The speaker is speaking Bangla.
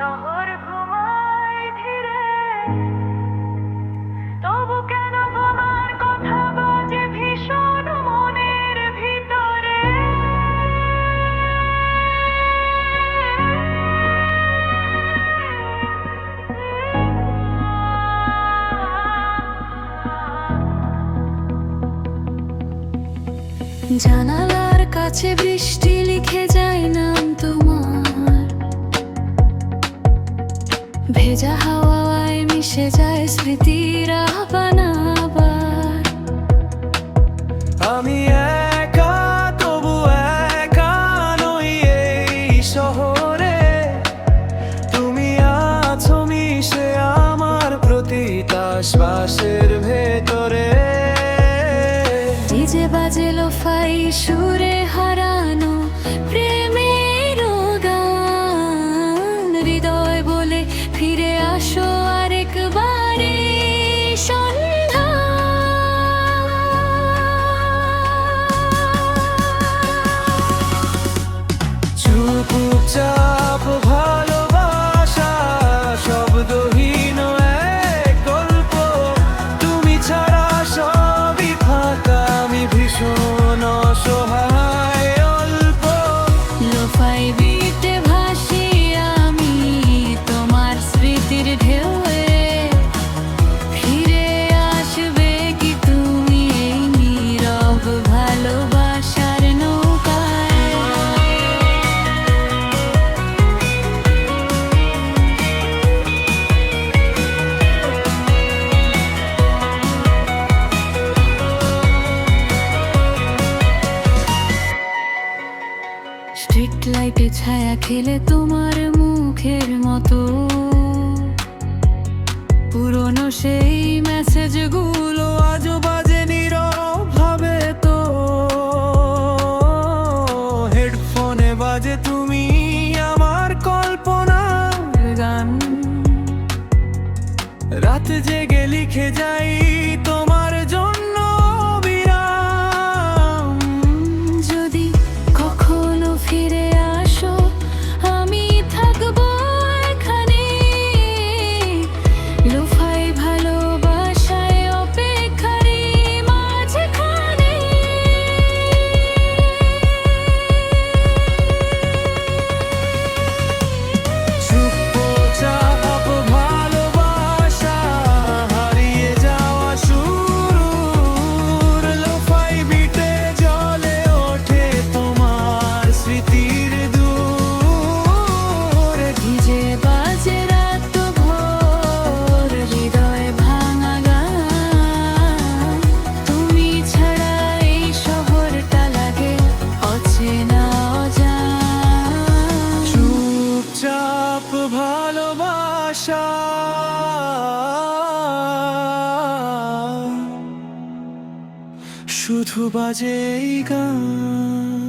শহর ঘুমায় ধীরে, তবু কেন তোমার কথা বাজে ভীষণ মনের ভিতরে। জানালার কাছে বৃষ্টি লিখে যায় নাম তোমার, ভেজা হাওয়ায় মিশে যায় স্মৃতির আবার। আমি একা তবু একা নই এই শহরে, তুমি আছো মিশে আমার প্রতিটা শ্বাসের ভেতরে। ডিজে বাজে লোফাই সুরে হারানো প্রেমের গান, হৃদয় বলে ফিরে আসো আরেকবারে সন্ধ্যা। চুপচাপ ভালোবাসা শব্দহীন এক গল্প, তুমি ছাড়া সবই ফাঁকা, আমি ভীষণ অসহায় অল্প। লোফাই বিটে ভাসি আমি তোমার স্মৃতির ঢেউয়ে, ফিরে আসবে কি তুমি এই নীরব ভালোবাসার নৌকায়। স্ট্রিট লাইটে ছায়া খেলে তোমার মুখের মতো, পুরনো সেই মেসেজগুলো আজও বাজে নীরব ভাবে তো, হেডফোনে বাজে তুমি আমার কল্পনার গান। রাত জেগে লিখে যাই তোমার জন্য বিরাম। যদি কখনো ফিরে আসো আমি থাকবো এখানে, লোফাই ভালোবাসায় অপেক্ষারই মাঝখানে। চুপচাপ ভালোবাসা হারিয়ে যাওয়া শুরুর, লোফাই বিটে জ্বলে ওঠে তোমার স্মৃতির দূর। ভিজে বাজে রাত ভোর হৃদয় ভাঙা গান, তুমি ছাড়া এই শহরটা লাগে অচেনা অজান। চুপচাপ ভালোবাসা শুধু বাজে এই গান।